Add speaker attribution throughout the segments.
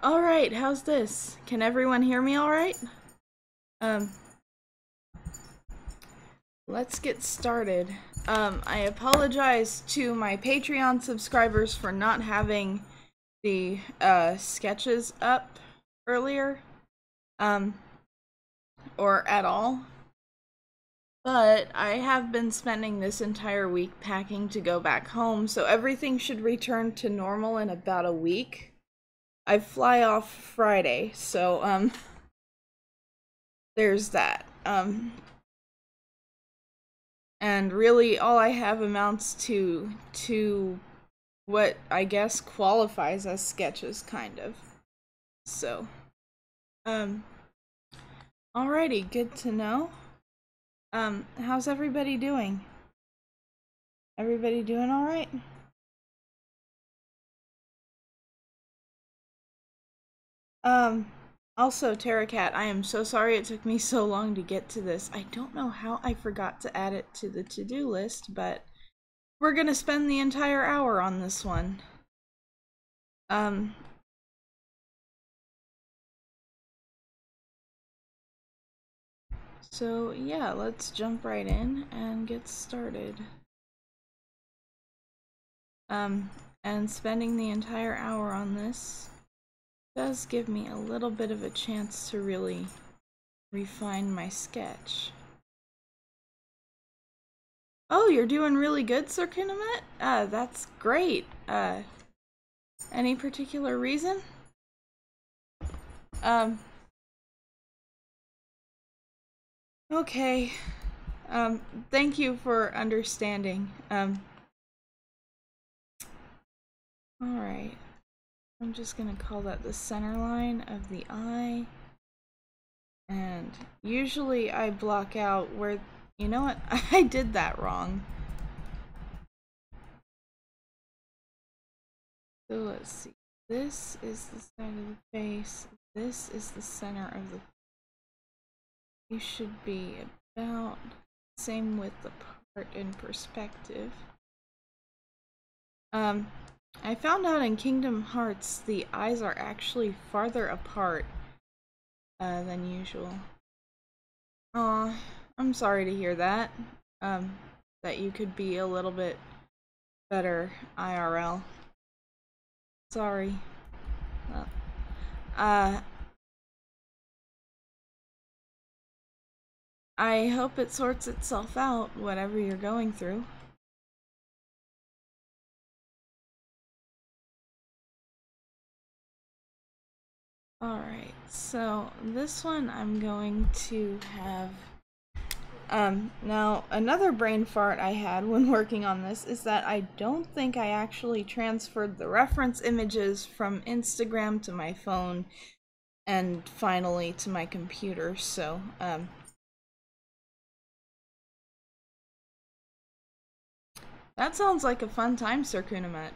Speaker 1: Alright, how's this? Can everyone hear me alright? Um, let's get started. I apologize to my Patreon subscribers for not having the, sketches up earlier, or at all. But I have been spending this entire week packing to go back home, so everything should return to normal in about a week. I fly off Friday, so, there's that. And really all I have amounts to what I guess qualifies as sketches, kind of. So, alrighty, good to know. How's everybody doing? Everybody doing alright? Also, Terracat, I am so sorry it took me so long to get to this. I don't know how I forgot to add it to the to-do list, but we're gonna spend the entire hour on this one. So yeah, let's jump right in and get started. And spending the entire hour on this does give me a little bit of a chance to really refine my sketch. Oh, you're doing really good, Sir Kinemet? That's great. Any particular reason? Okay. Thank you for understanding. Alright. I'm just gonna call that the center line of the eye. And usually I block out where, you know what, I did that wrong. So let's see, this is the side of the face, this is the center of the face. You should be about the same with the part in perspective. I found out in Kingdom Hearts the eyes are actually farther apart than usual. Aw, I'm sorry to hear that. That you could be a little bit better IRL. Sorry. I hope it sorts itself out, whatever you're going through. Alright, so this one I'm going to have... now, another brain fart I had when working on this is that I don't think I actually transferred the reference images from Instagram to my phone and finally to my computer, so, that sounds like a fun time, Sir Kunamet.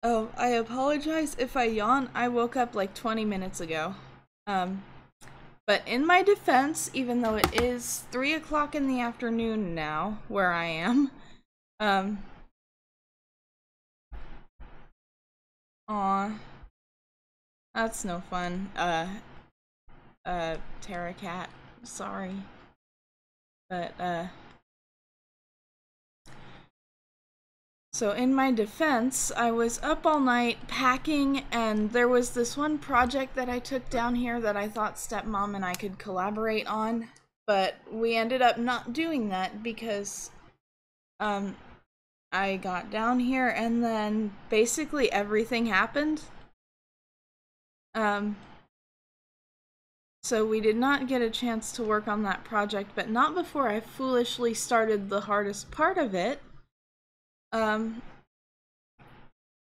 Speaker 1: Oh, I apologize if I yawn. I woke up like 20 minutes ago. But in my defense, even though it is 3 o'clock in the afternoon now, where I am, aw, that's no fun. Terracat, sorry. But, so in my defense, I was up all night packing, and there was this one project that I took down here that I thought Stepmom and I could collaborate on, but we ended up not doing that because, I got down here and then basically everything happened. So we did not get a chance to work on that project, but not before I foolishly started the hardest part of it.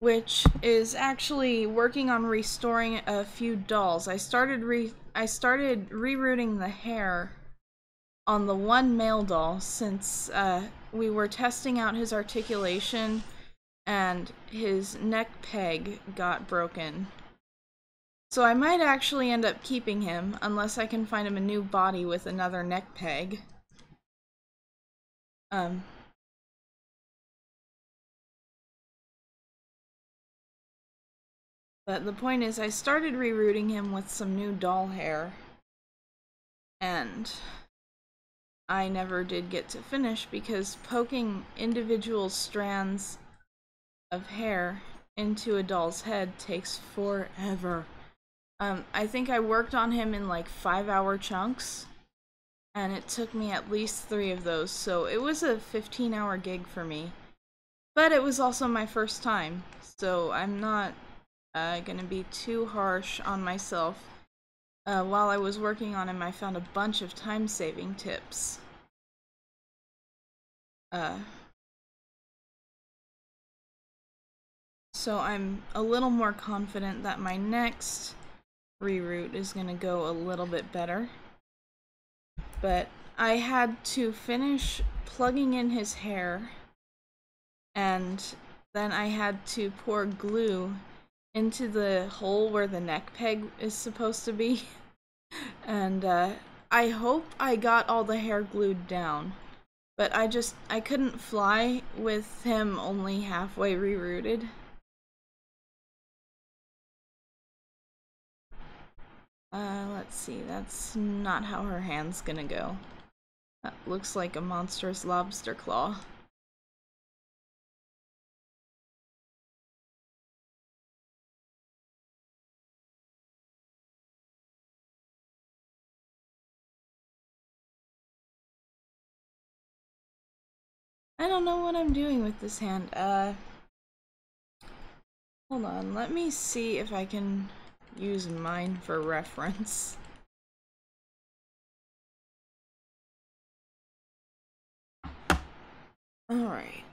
Speaker 1: Which is actually working on restoring a few dolls. I started rerouting the hair on the one male doll since we were testing out his articulation and his neck peg got broken. So I might actually end up keeping him unless I can find him a new body with another neck peg. Um, but the point is, I started rerouting him with some new doll hair, and I never did get to finish because poking individual strands of hair into a doll's head takes forever. I think I worked on him in like 5-hour chunks, and it took me at least 3 of those, so it was a 15-hour gig for me. But it was also my first time, so I'm not gonna be too harsh on myself. While I was working on him, I found a bunch of time-saving tips. So I'm a little more confident that my next reroute is gonna go a little bit better. But I had to finish plugging in his hair, and then I had to pour glue into the hole where the neck peg is supposed to be. And I hope I got all the hair glued down. But I couldn't fly with him only halfway rerouted. Let's see, that's not how her hand's gonna go. That looks like a monstrous lobster claw. I don't know what I'm doing with this hand. Hold on, let me see if I can use mine for reference. Alright.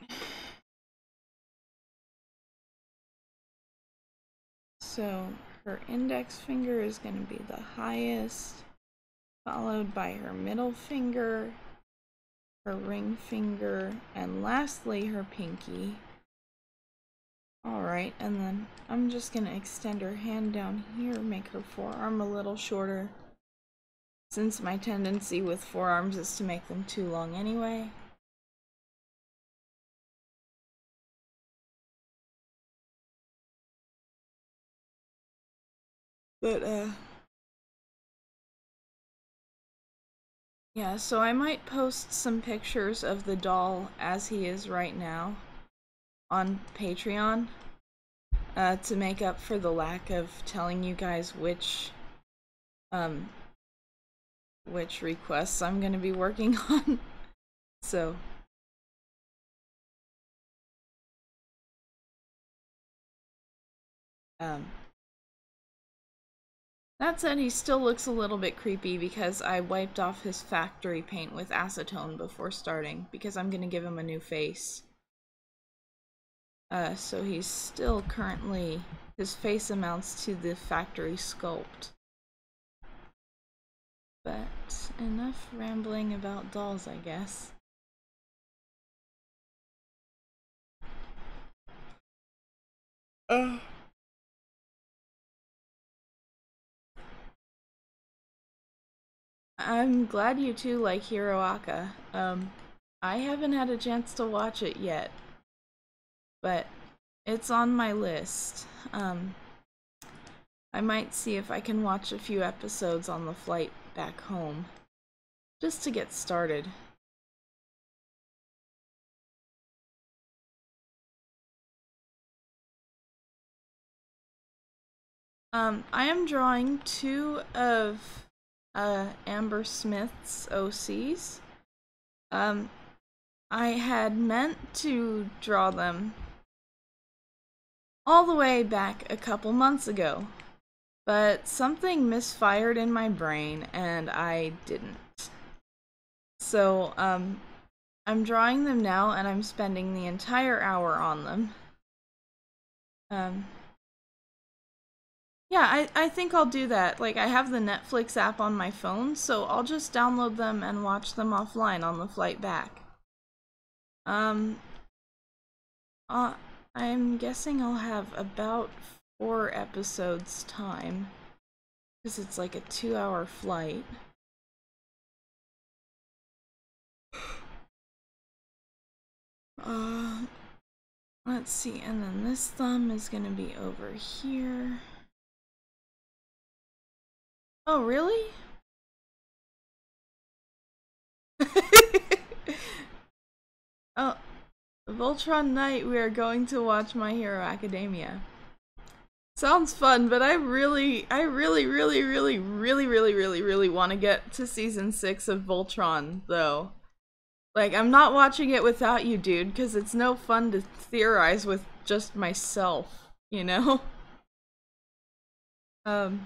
Speaker 1: So, her index finger is going to be the highest, followed by her middle finger, her ring finger, and lastly her pinky. Alright, and then I'm just going to extend her hand down here, make her forearm a little shorter, since my tendency with forearms is to make them too long anyway. But, yeah, so I might post some pictures of the doll as he is right now on Patreon to make up for the lack of telling you guys which requests I'm going to be working on. So that said, he still looks a little bit creepy because I wiped off his factory paint with acetone before starting, because I'm going to give him a new face. So he's still currently, his face amounts to the factory sculpt. But enough rambling about dolls, I guess. I'm glad you two like Hiroaka. I haven't had a chance to watch it yet, but it's on my list. I might see if I can watch a few episodes on the flight back home, just to get started. I am drawing 2 of Amber Smith's OCs. I had meant to draw them all the way back a couple months ago, but something misfired in my brain and I didn't. So, I'm drawing them now and I'm spending the entire hour on them. Yeah, I think I'll do that. Like, I have the Netflix app on my phone, so I'll just download them and watch them offline on the flight back. I'm guessing I'll have about 4 episodes time, because it's like a 2-hour flight. Uh, let's see, and then this thumb is gonna be over here. Oh, really? Oh, Voltron Night, we are going to watch My Hero Academia. Sounds fun, but I really want to get to season 6 of Voltron, though. Like, I'm not watching it without you, dude, because it's no fun to theorize with just myself, you know? Um,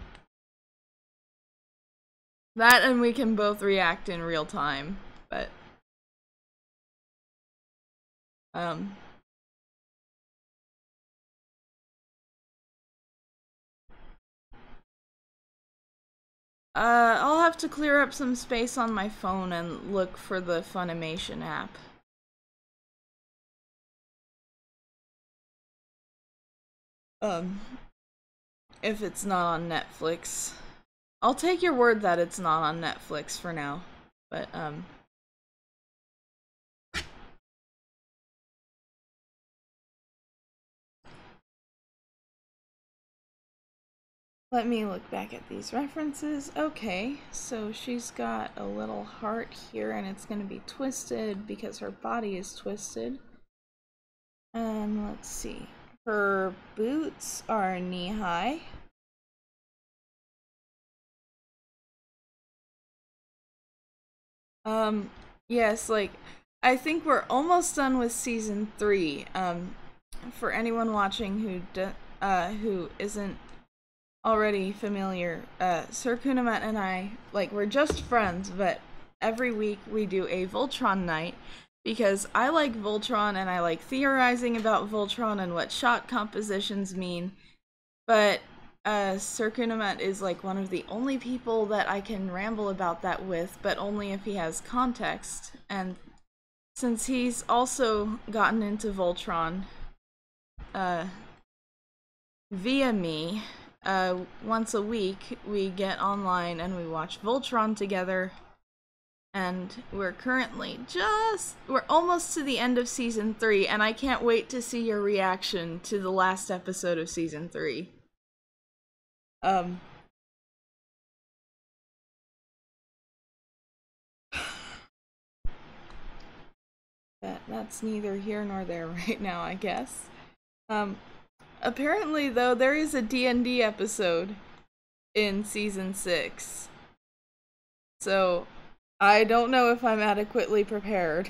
Speaker 1: that and we can both react in real time, but, um... I'll have to clear up some space on my phone and look for the Funimation app. If it's not on Netflix. I'll take your word that it's not on Netflix for now, but, let me look back at these references. Okay, so she's got a little heart here and it's gonna be twisted because her body is twisted. And let's see. Her boots are knee-high. Yes, like, I think we're almost done with season 3. For anyone watching who isn't already familiar, Sir Kunamat and I, like, we're just friends, but every week we do a Voltron night because I like Voltron and I like theorizing about Voltron and what shot compositions mean, but Sir Kunamat is like one of the only people that I can ramble about that with, but only if he has context, and since he's also gotten into Voltron via me, once a week we get online and we watch Voltron together, and we're almost to the end of season 3, and I can't wait to see your reaction to the last episode of season 3. That's neither here nor there right now, I guess. Apparently, though, there is a D&D episode in season 6. So, I don't know if I'm adequately prepared.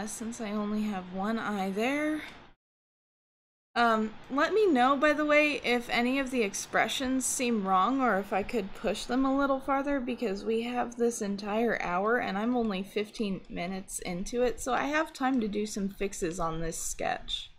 Speaker 1: Since I only have one eye there. Let me know, by the way, if any of the expressions seem wrong or if I could push them a little farther, because we have this entire hour and I'm only 15 minutes into it, so I have time to do some fixes on this sketch.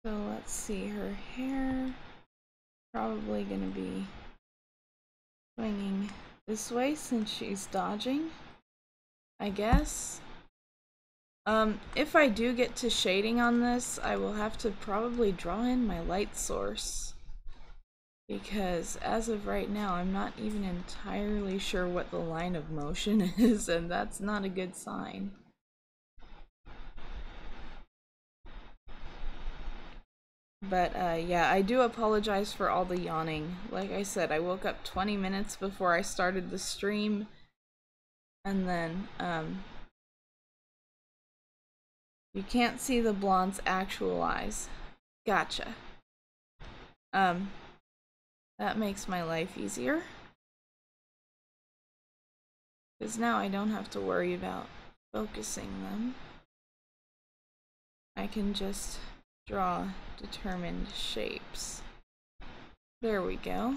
Speaker 1: So let's see, her hair probably gonna be swinging this way since she's dodging, I guess. If I do get to shading on this, I will have to probably draw in my light source, because as of right now, I'm not even entirely sure what the line of motion is, and that's not a good sign. But, yeah, I do apologize for all the yawning. Like I said, I woke up 20 minutes before I started the stream, and then, you can't see the blonde's actual eyes. Gotcha. That makes my life easier. Because now I don't have to worry about focusing them. I can just draw determined shapes. There we go.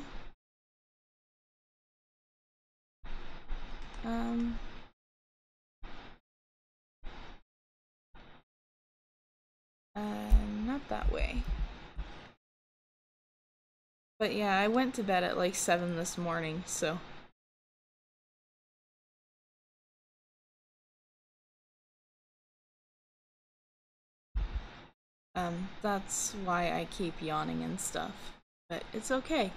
Speaker 1: Not that way. But yeah, I went to bed at like 7 this morning, so. That's why I keep yawning and stuff. But it's okay.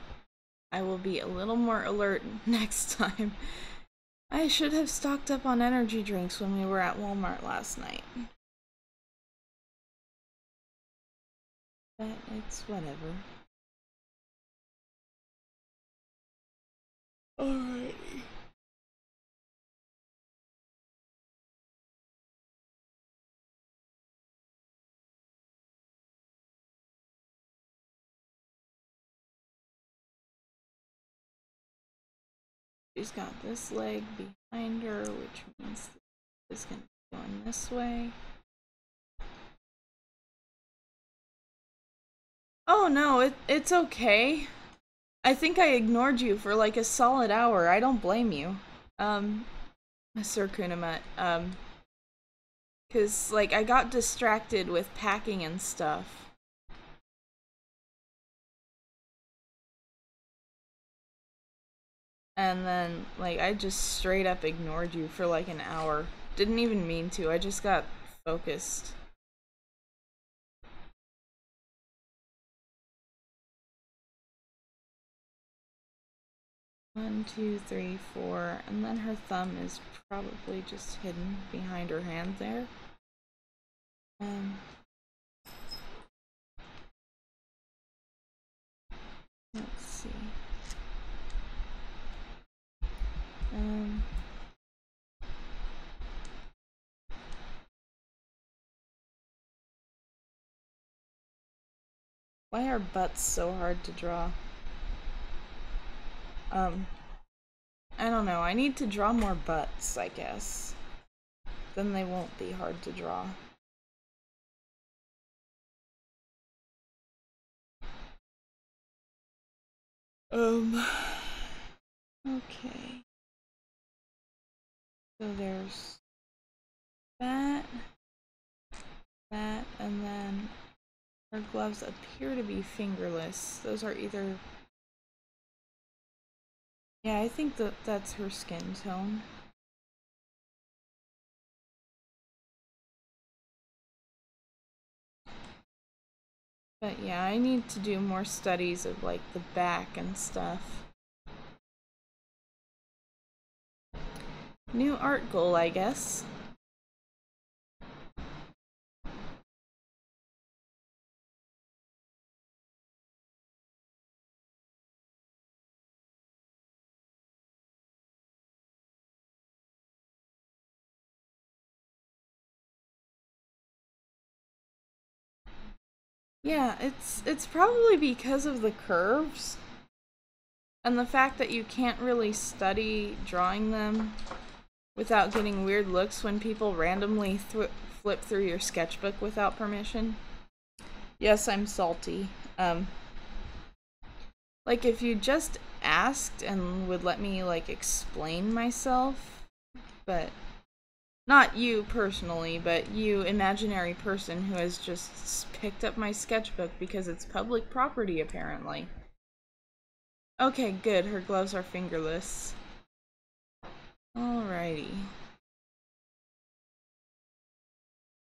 Speaker 1: I will be a little more alert next time. I should have stocked up on energy drinks when we were at Walmart last night. But it's whatever. Alrighty. She's got this leg behind her, which means this is going to be going this way. Oh no, it's okay. I think I ignored you for like a solid hour. I don't blame you. Sir Kunamet, cause like I got distracted with packing and stuff. And then like I just straight up ignored you for like an hour. Didn't even mean to. I just got focused. One, two, three, four, and then her thumb is probably just hidden behind her hand there. Let's see. Why are butts so hard to draw? I don't know. I need to draw more butts, I guess. Then they won't be hard to draw. Okay. So there's that, and then her gloves appear to be fingerless. Those are either... Yeah, I think that's her skin tone. But yeah, I need to do more studies of like the back and stuff. New art goal, I guess. Yeah, it's probably because of the curves and the fact that you can't really study drawing them without getting weird looks when people randomly flip through your sketchbook without permission. Yes, I'm salty. Like if you just asked and would let me like explain myself, but not you personally, but you imaginary person who has just picked up my sketchbook because it's public property apparently. Okay, good. Her gloves are fingerless. Alrighty.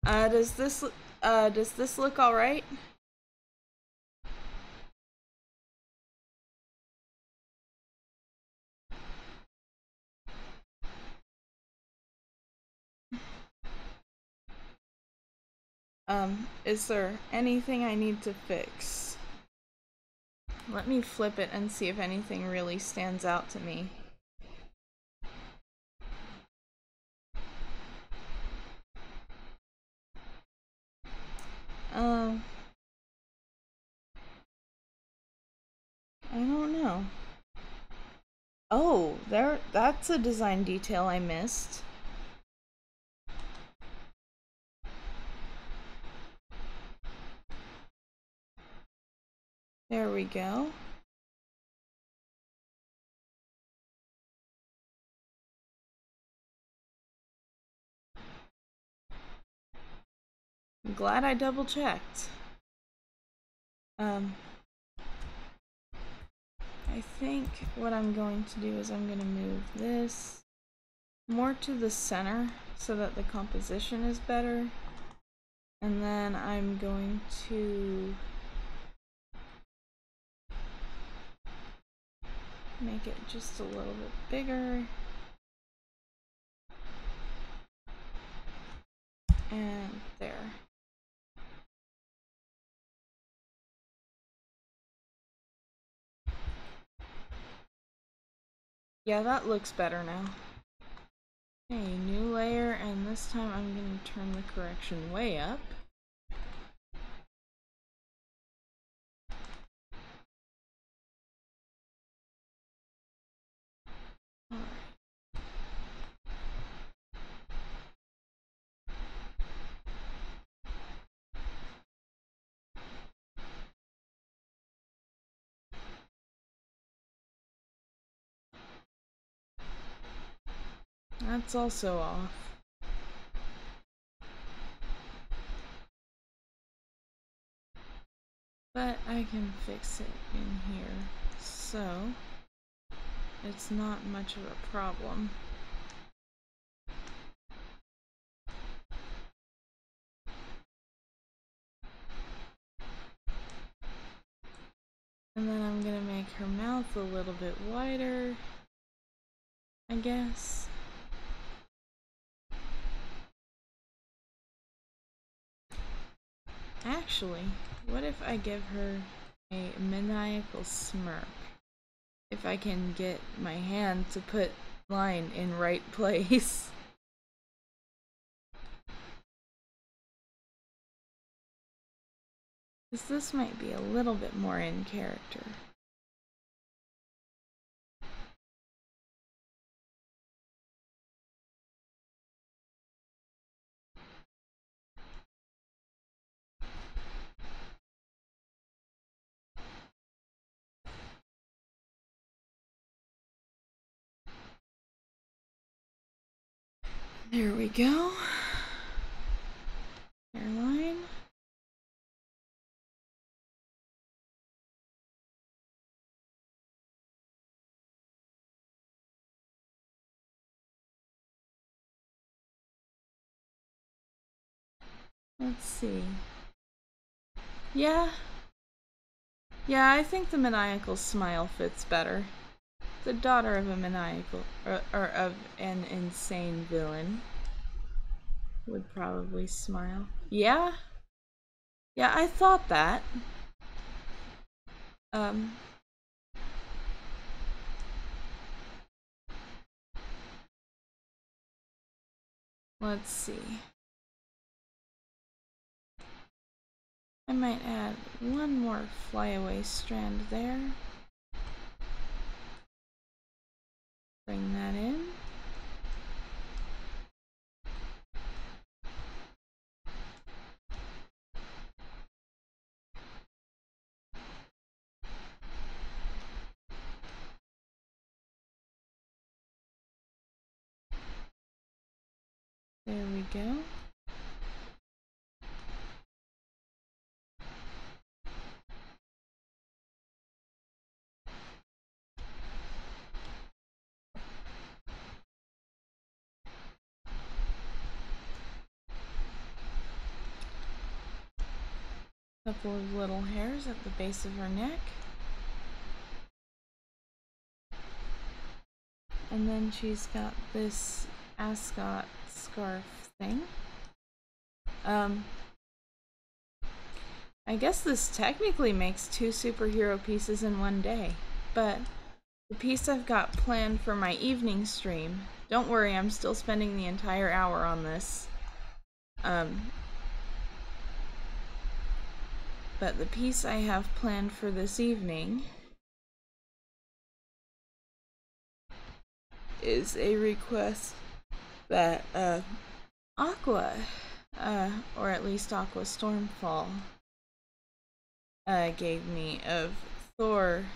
Speaker 1: Does this look alright? Is there anything I need to fix? Let me flip it and see if anything really stands out to me. I don't know. Oh, that's a design detail I missed. There we go. I'm glad I double checked. I think what I'm going to do is I'm going to move this more to the center so that the composition is better. And then I'm going to make it just a little bit bigger. And there. Yeah, that looks better now. Okay, new layer, and this time I'm going to turn the correction way up. That's also off. But I can fix it in here, so it's not much of a problem. And then I'm gonna make her mouth a little bit wider, I guess. Actually, what if I give her a maniacal smirk? If I can get my hand to put line in right place. This might be a little bit more in character. There we go. Hairline. Let's see. Yeah. Yeah, I think the maniacal smile fits better. The daughter of a maniacal, or of an insane villain, would probably smile. Yeah? Yeah, I thought that. Let's see. I might add one more flyaway strand there. Bring that in. There we go. Couple of little hairs at the base of her neck. And then she's got this ascot scarf thing. I guess this technically makes 2 superhero pieces in one day, but the piece I've got planned for my evening stream, don't worry, I'm still spending the entire hour on this. But the piece I have planned for this evening is a request that Aqua, or at least Aqua Stormfall, gave me of Thor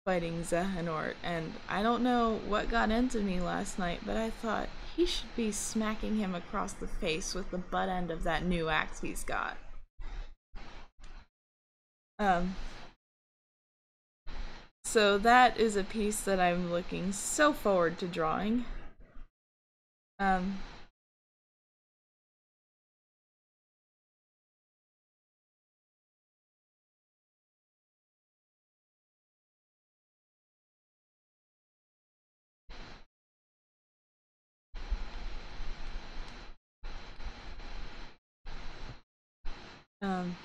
Speaker 1: fighting Xehanort, and I don't know what got into me last night, but I thought he should be smacking him across the face with the butt end of that new axe he's got. So that is a piece that I'm looking so forward to drawing. Um, um,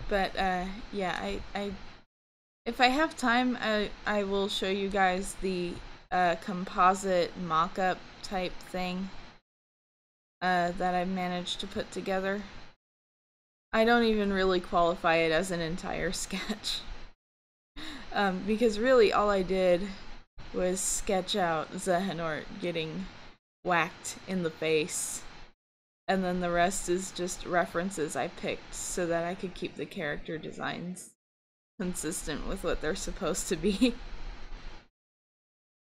Speaker 1: but yeah, if I have time, I will show you guys the composite mock-up type thing that I managed to put together. I don't even really qualify it as an entire sketch. Because really all I did was sketch out Xehanort getting whacked in the face. And then the rest is just references I picked so that I could keep the character designs consistent with what they're supposed to be.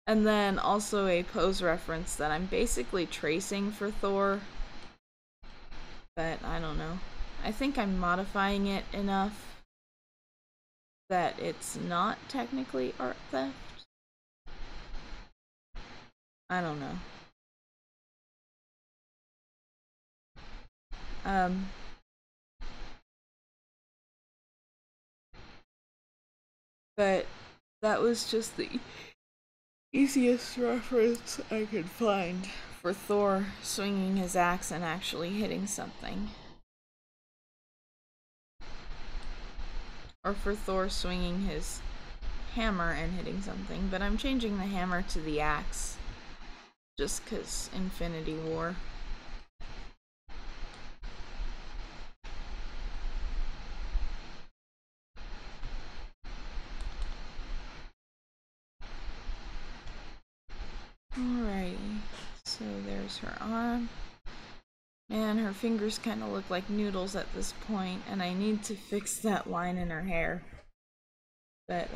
Speaker 1: And then also a pose reference that I'm basically tracing for Thor. But I don't know. I think I'm modifying it enough that it's not technically art theft. I don't know. But that was just the easiest reference I could find for Thor swinging his axe and actually hitting something. Or for Thor swinging his hammer and hitting something, but I'm changing the hammer to the axe just 'cause Infinity War. Alrighty, so there's her arm. And her fingers kind of look like noodles at this point, and I need to fix that line in her hair. But,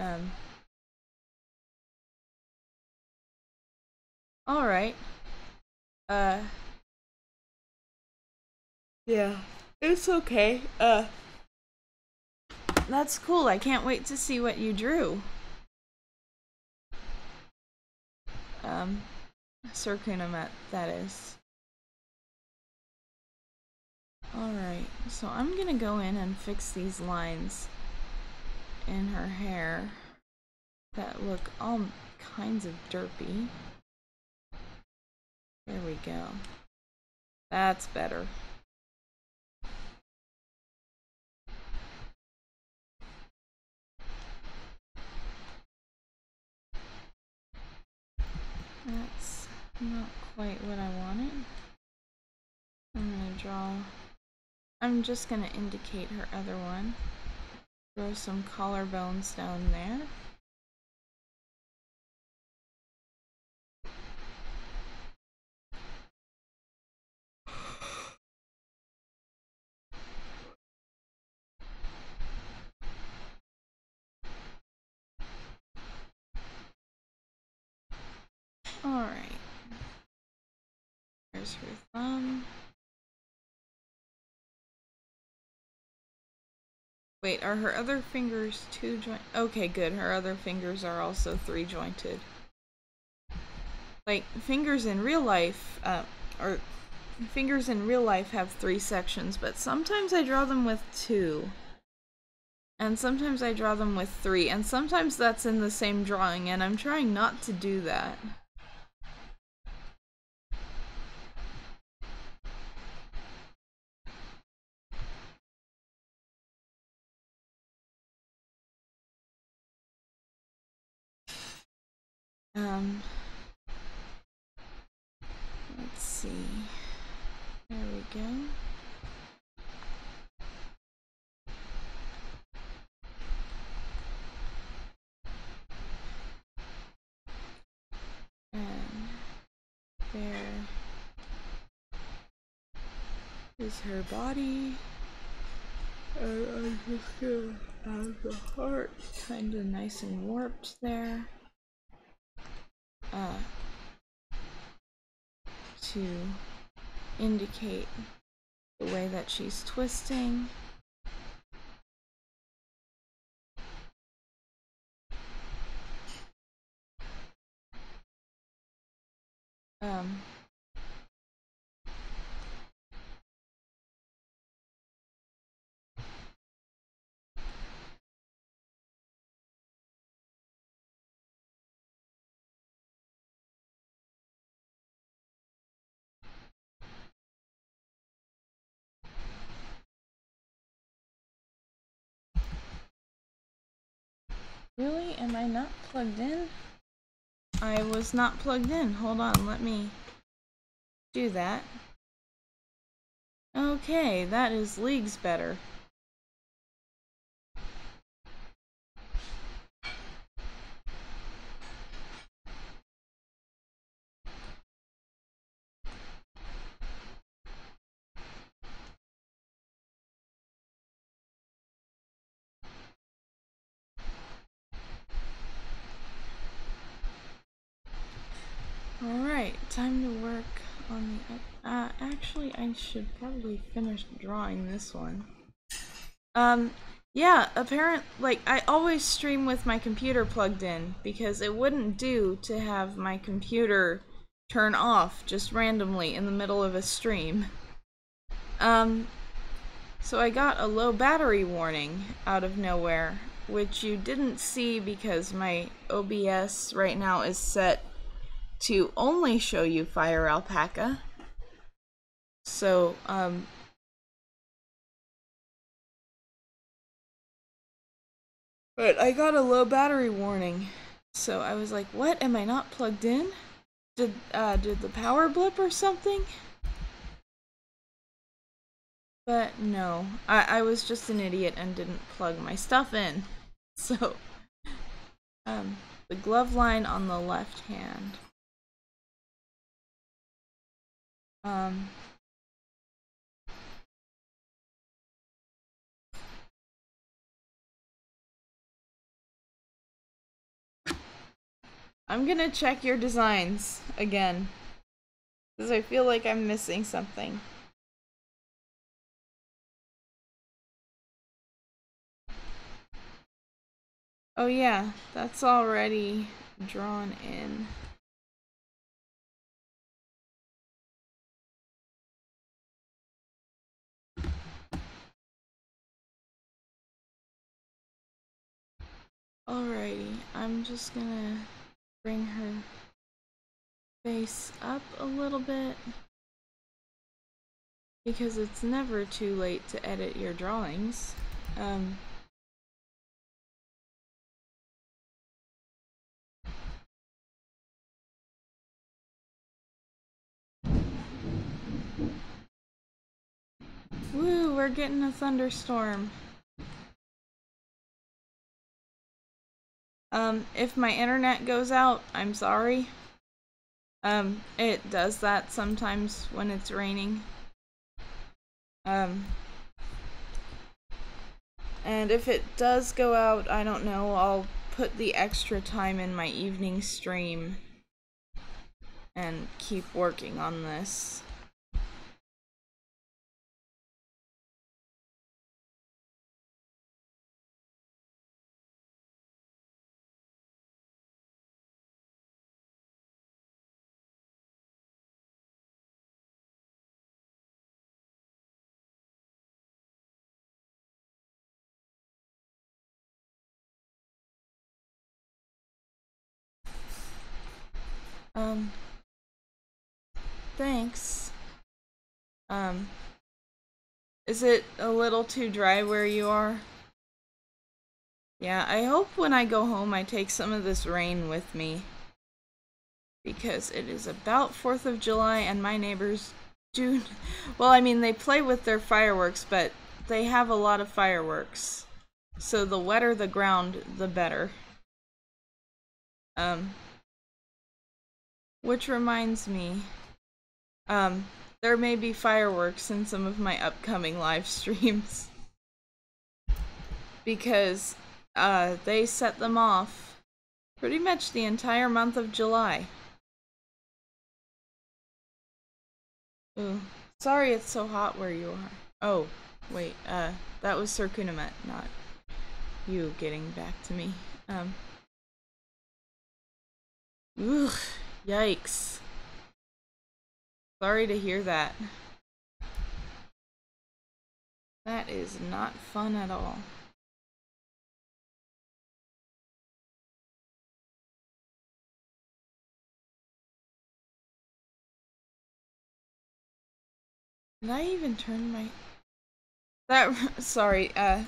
Speaker 1: alright. Yeah, it's okay. That's cool. I can't wait to see what you drew. Sir Kunamet, that is. Alright, so I'm gonna go in and fix these lines in her hair that look all kinds of derpy. There we go. That's better. That's not quite what I wanted. I'm just gonna indicate her other one. Throw some collarbones down there. Alright. There's her thumb. Wait, are her other fingers two joint? Okay, good. Her other fingers are also three jointed. Like, fingers in real life, fingers in real life have 3 sections, but sometimes I draw them with 2. And sometimes I draw them with 3, and sometimes that's in the same drawing, and I'm trying not to do that. Let's see. There we go. And there is her body. And I'm just gonna have the heart kind of nice and warped there. To indicate the way that she's twisting. Really? Am I not plugged in? I was not plugged in. Hold on, let me do that. Okay, that is leagues better. Alright, time to work on the... actually, I should probably finish drawing this one. Yeah, like, I always stream with my computer plugged in, because it wouldn't do to have my computer turn off just randomly in the middle of a stream. So I got a low battery warning out of nowhere, which you didn't see because my OBS right now is set to only show you Fire Alpaca. So, but I got a low battery warning. So I was like, what? Am I not plugged in? Did the power blip or something? But no, I was just an idiot and didn't plug my stuff in. So, the glove line on the left hand. I'm gonna check your designs again, because I feel like I'm missing something. Oh yeah, that's already drawn in. Alrighty, I'm just gonna bring her face up a little bit, because it's never too late to edit your drawings. Woo, we're getting a thunderstorm. If my internet goes out, I'm sorry. It does that sometimes when it's raining. And if it does go out, I don't know, I'll put the extra time in my evening stream and keep working on this. Thanks. Is it a little too dry where you are? Yeah, I hope when I go home I take some of this rain with me. Because it is about 4th of July and my neighbors do... Well, I mean, they play with their fireworks, but they have a lot of fireworks. So the wetter the ground, the better. Which reminds me, there may be fireworks in some of my upcoming live streams. Because, they set them off pretty much the entire month of July. Ooh, Sorry it's so hot where you are. Oh, wait, that was Sir Kunamet, not you getting back to me. Ugh, yikes. Sorry to hear that. That is not fun at all. Did I even turn my... Sorry, I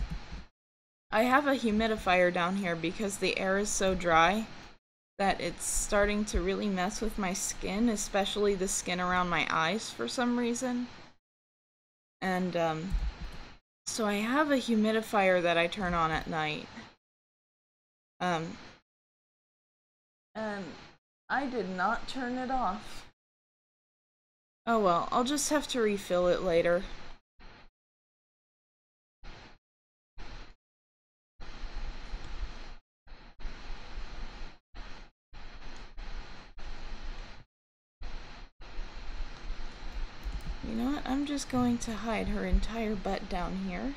Speaker 1: have a humidifier down here because the air is so dry that it's starting to really mess with my skin, especially the skin around my eyes for some reason. And, so I have a humidifier that I turn on at night. And I did not turn it off. Oh well, I'll just have to refill it later. You know what? I'm just going to hide her entire butt down here.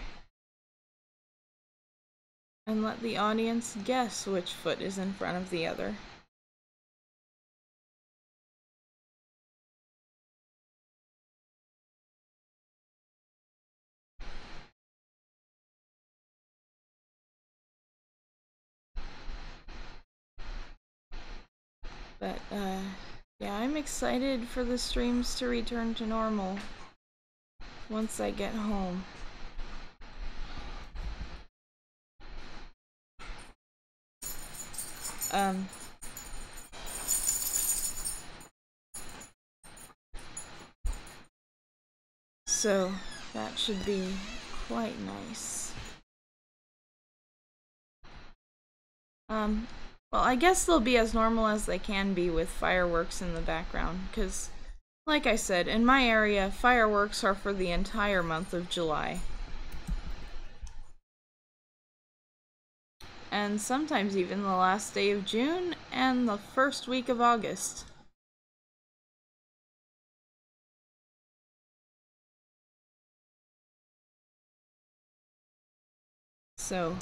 Speaker 1: And let the audience guess which foot is in front of the other. But, yeah, I'm excited for the streams to return to normal once I get home. So that should be quite nice. Well, I guess they'll be as normal as they can be with fireworks in the background, because, like I said, in my area, fireworks are for the entire month of July. And sometimes even the last day of June and the first week of August. So,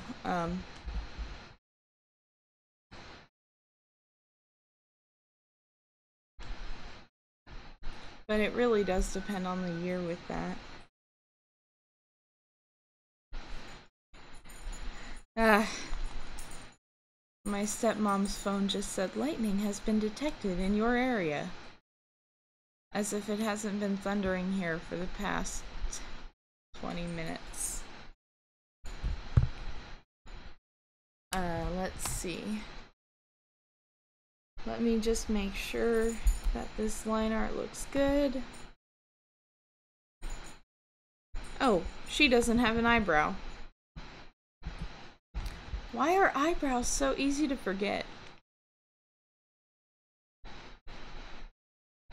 Speaker 1: but it really does depend on the year with that. My stepmom's phone just said lightning has been detected in your area. As if it hasn't been thundering here for the past 20 minutes. Let's see. Let me just make sure that this line art looks good. Oh, she doesn't have an eyebrow. Why are eyebrows so easy to forget?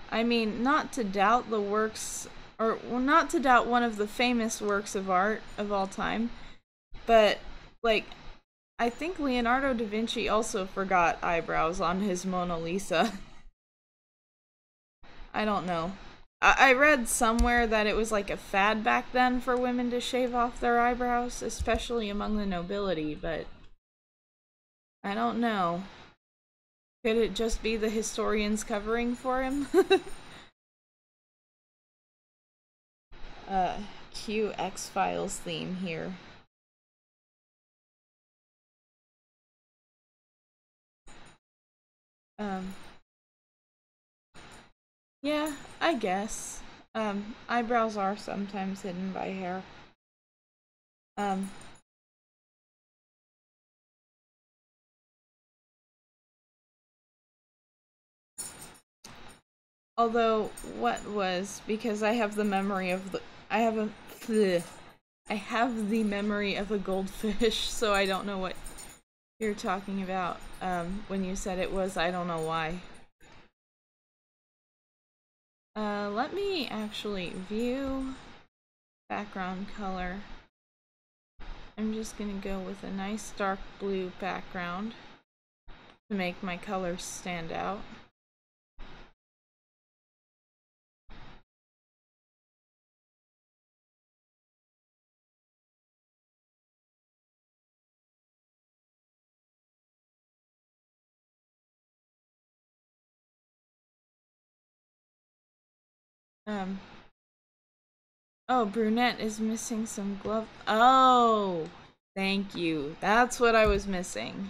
Speaker 1: I mean, not to doubt the works, or well, not to doubt one of the famous works of art of all time, but, like, I think Leonardo da Vinci also forgot eyebrows on his Mona Lisa. I don't know. I read somewhere that it was like a fad back then for women to shave off their eyebrows, especially among the nobility, but I don't know. Could it just be the historians covering for him? Cue X-Files theme here. Yeah, I guess. Eyebrows are sometimes hidden by hair. Although, what was, because I have the memory of the, I have the memory of a goldfish, so I don't know what you're talking about, when you said it was, I don't know why. Let me actually view background color. I'm just gonna go with a nice dark blue background to make my colors stand out. Um. Oh, brunette is missing some glove. Oh, thank you. That's what I was missing.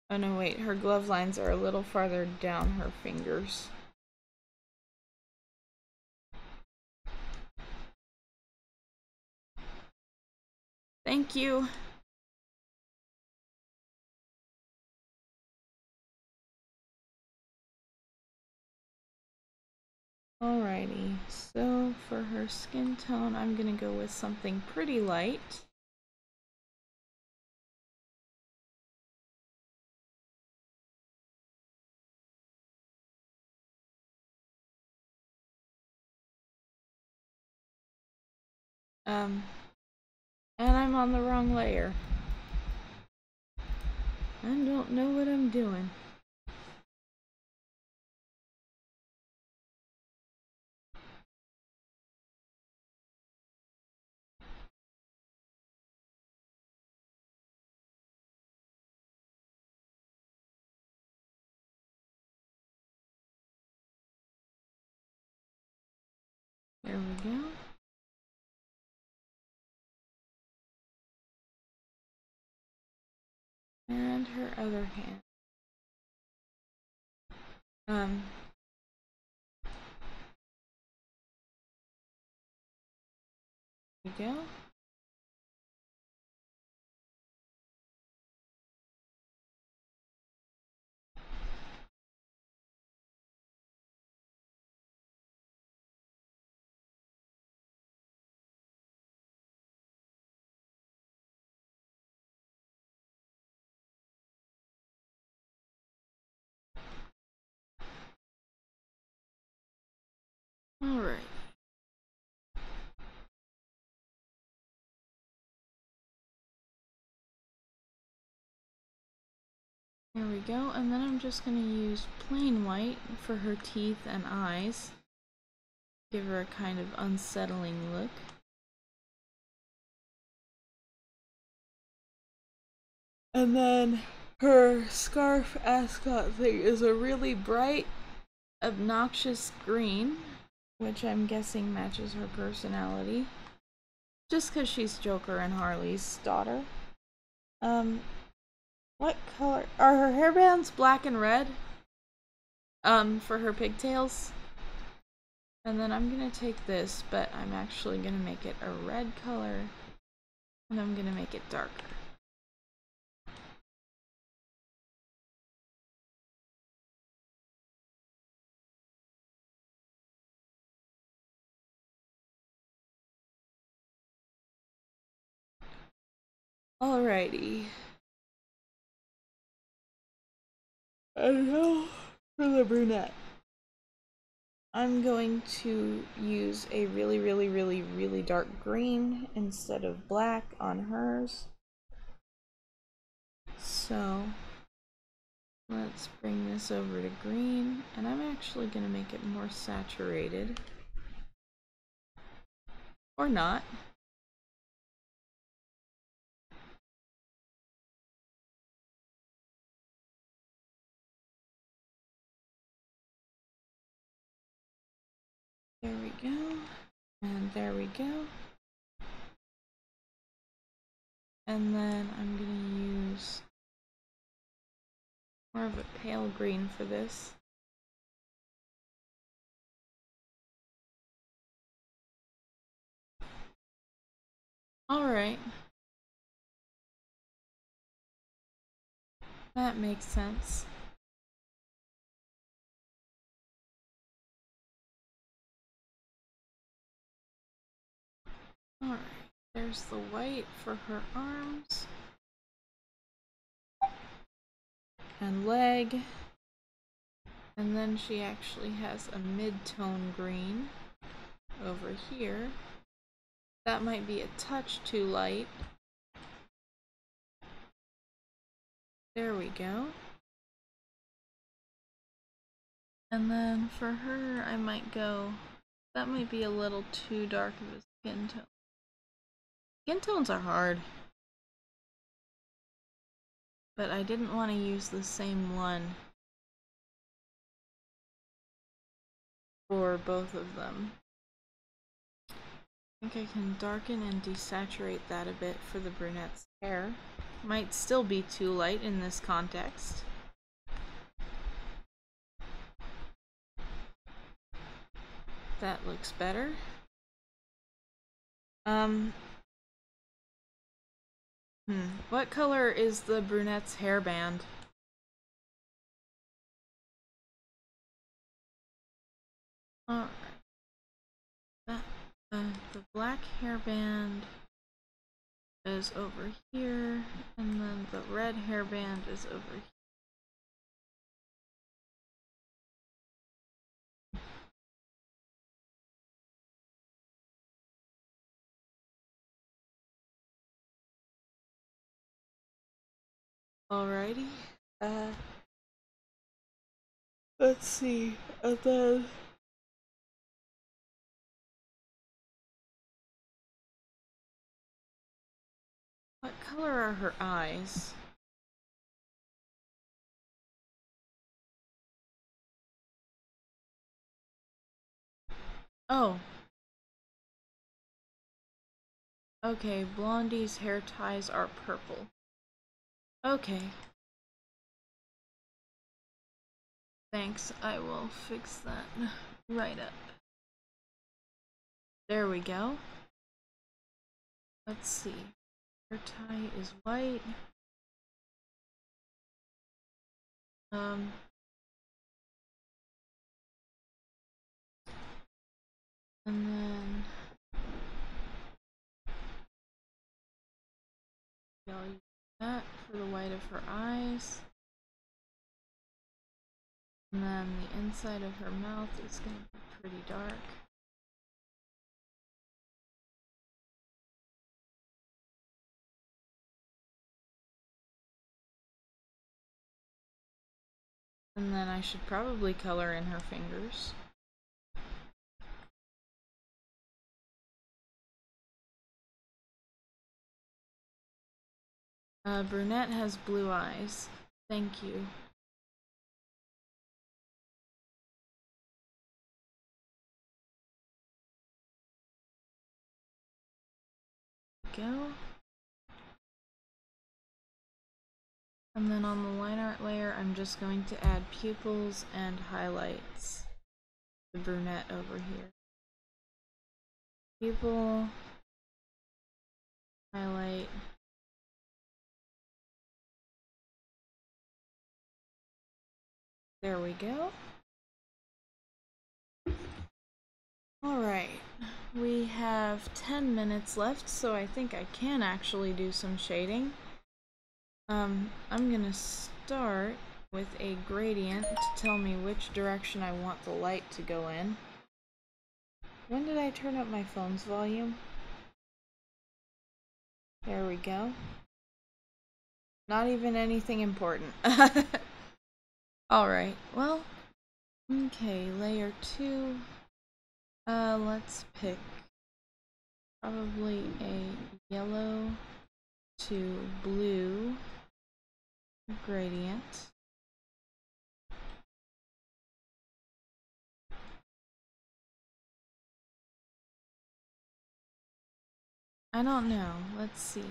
Speaker 1: Oh no, wait, her glove lines are a little farther down her fingers. Thank you. Alrighty, so for her skin tone, I'm gonna go with something pretty light. And I'm on the wrong layer. I don't know what I'm doing. There we go. And her other hand. There we go. Alright. There we go, and then I'm just gonna use plain white for her teeth and eyes. Give her a kind of unsettling look. And then her scarf ascot thing is a really bright, obnoxious green, which I'm guessing matches her personality. Just because she's Joker and Harley's daughter. What color? Are her hairbands black and red? For her pigtails? And then I'm gonna take this, but I'm actually gonna make it a red color. And I'm gonna make it darker. Alrighty. And now for the brunette. I'm going to use a really dark green instead of black on hers. So let's bring this over to green, and I'm actually going to make it more saturated. Or not. There we go. And there we go. And then I'm going to use more of a pale green for this. Alright. That makes sense. Alright, there's the white for her arms and leg. And then she actually has a mid-tone green over here. That might be a touch too light. There we go. And then for her, I might go, that might be a little too dark of a skin tone. Skin tones are hard. but I didn't want to use the same one for both of them. I think I can darken and desaturate that a bit for the brunette's hair. Might still be too light in this context. That looks better. What color is the brunette's hairband? Alright. The black hairband is over here, and then the red hairband is over here. Alrighty. Let's see. And then what color are her eyes? Oh. Okay, Blondie's hair ties are purple. Okay. Thanks, I will fix that right up. There we go. Let's see. Hair tie is white. And then I'll use that for the white of her eyes. And then the inside of her mouth is going to be pretty dark. And then I should probably color in her fingers. Brunette has blue eyes. Thank you. Go. And then on the line art layer, I'm just going to add pupils and highlights. The brunette over here. Pupil, highlight. There we go. Alright, we have 10 minutes left, so I think I can actually do some shading. I'm gonna start with a gradient to tell me which direction I want the light to go in. When did I turn up my phone's volume? There we go. Not even anything important. Alright, well, okay, layer 2. Let's pick probably a yellow to blue gradient. I don't know. Let's see.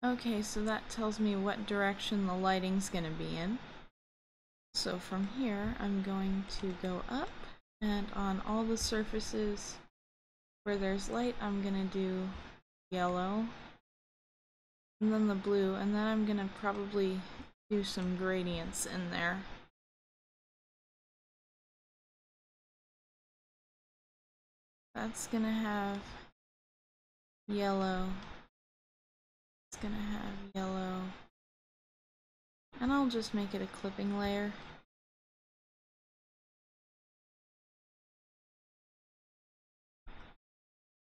Speaker 1: Okay, so that tells me what direction the lighting's gonna be in. So from here, I'm going to go up, and on all the surfaces where there's light, I'm gonna do yellow, and then the blue, and then I'm gonna probably do some gradients in there. That's gonna have yellow. It's gonna have yellow. And I'll just make it a clipping layer.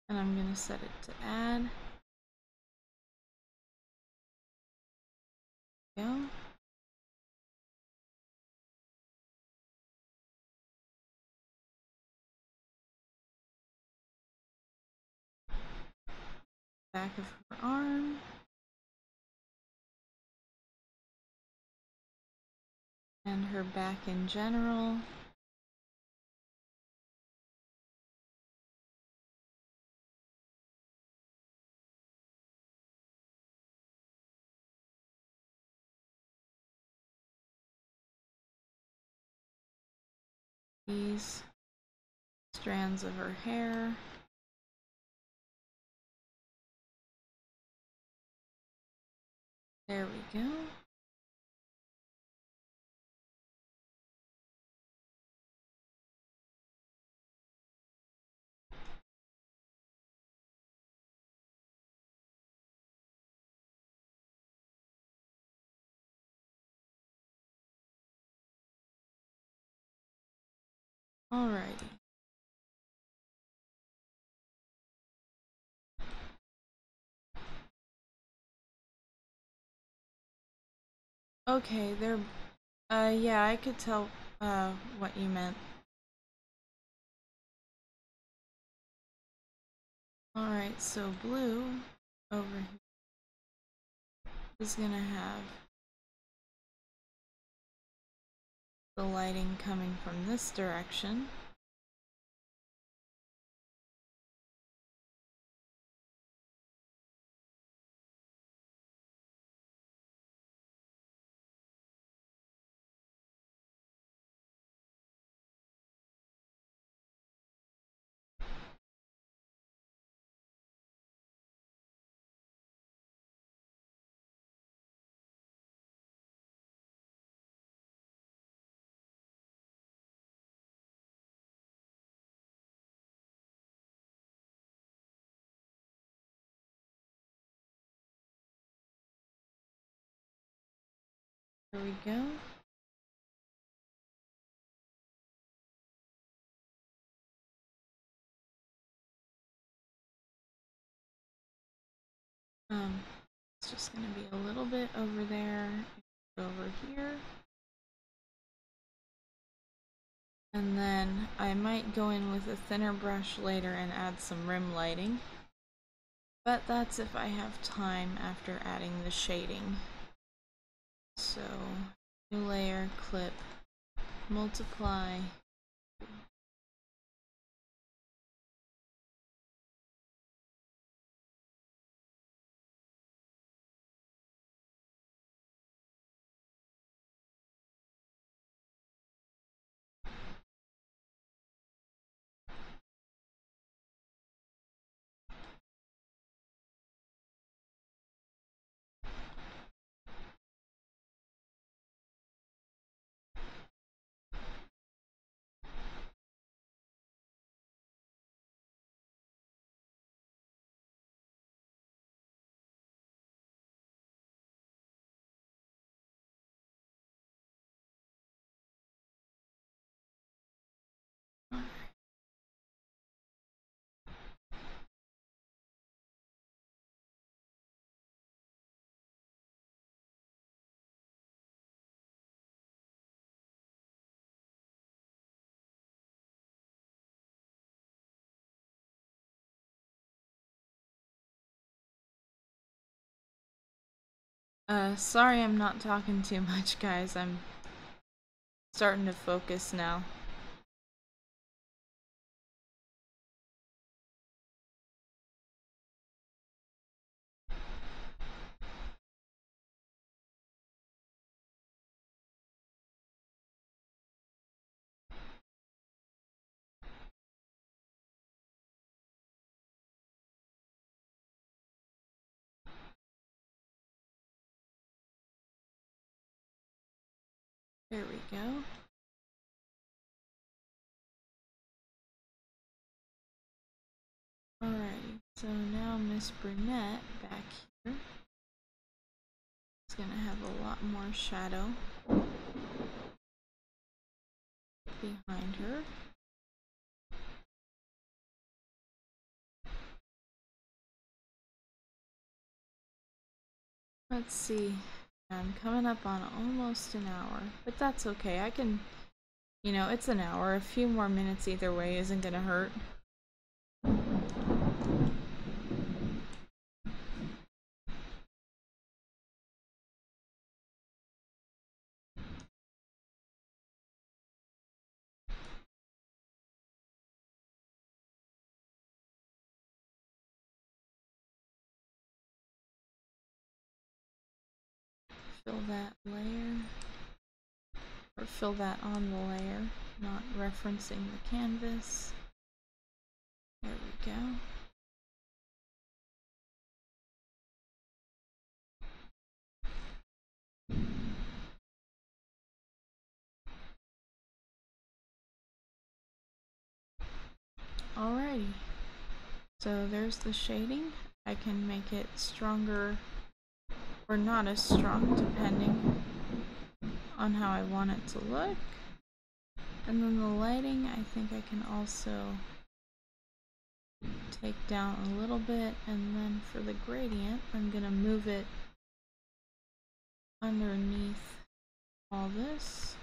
Speaker 1: And I'm gonna set it to add. Go. Back of her arm. and her back in general. These strands of her hair. There we go. Alrighty. Okay, they're yeah, I could tell what you meant. Alright, so blue over here is gonna have the lighting coming from this direction. There we go. It's just gonna be a little bit over there, over here. And then I might go in with a thinner brush later and add some rim lighting. But that's if I have time after adding the shading. So, new layer, clip, multiply. Sorry I'm not talking too much, guys. I'm starting to focus now. There we go. Alright, so now Miss Brunette back here is gonna have a lot more shadow behind her. Let's see. I'm coming up on almost an hour, but that's okay. I can, you know, it's an hour. A few more minutes either way isn't gonna hurt. fill that layer, or fill that on the layer, not referencing the canvas. There we go. Alrighty, so there's the shading. I can make it stronger or not as strong depending on how I want it to look. And then the lighting, I think I can also take down a little bit, and then for the gradient, I'm gonna move it underneath all this,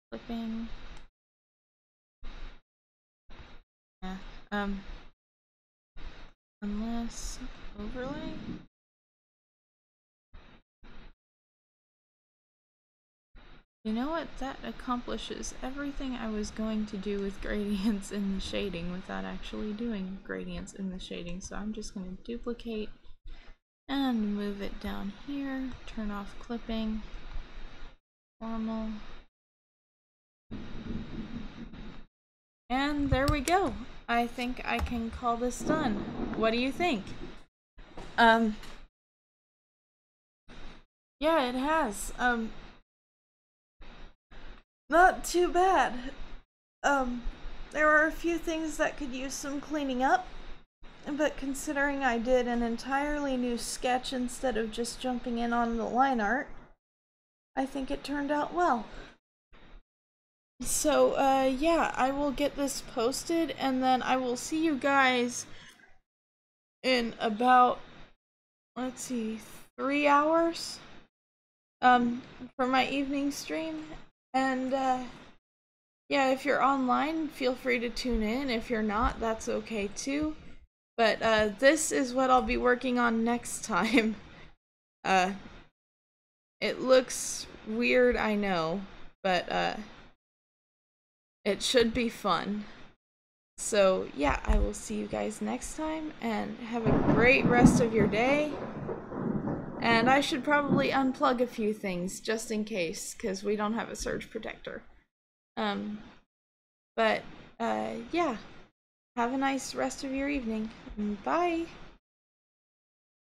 Speaker 1: clipping. Yeah, unless overlay. You know what? That accomplishes everything I was going to do with gradients in the shading without actually doing gradients in the shading. So I'm just going to duplicate and move it down here, turn off clipping, normal. And there we go. I think I can call this done. What do you think? Yeah, it has. Not too bad. There are a few things that could use some cleaning up, but considering I did an entirely new sketch instead of just jumping in on the line art, I think it turned out well. So, yeah, I will get this posted, and then I will see you guys in about, let's see, 3 hours, for my evening stream. And, yeah, if you're online, feel free to tune in. If you're not, that's okay too. But, this is what I'll be working on next time. It looks weird, I know, but, it should be fun. So, yeah, I will see you guys next time, and have a great rest of your day. And I should probably unplug a few things, just in case, because we don't have a surge protector. But, yeah, have a nice rest of your evening. Bye!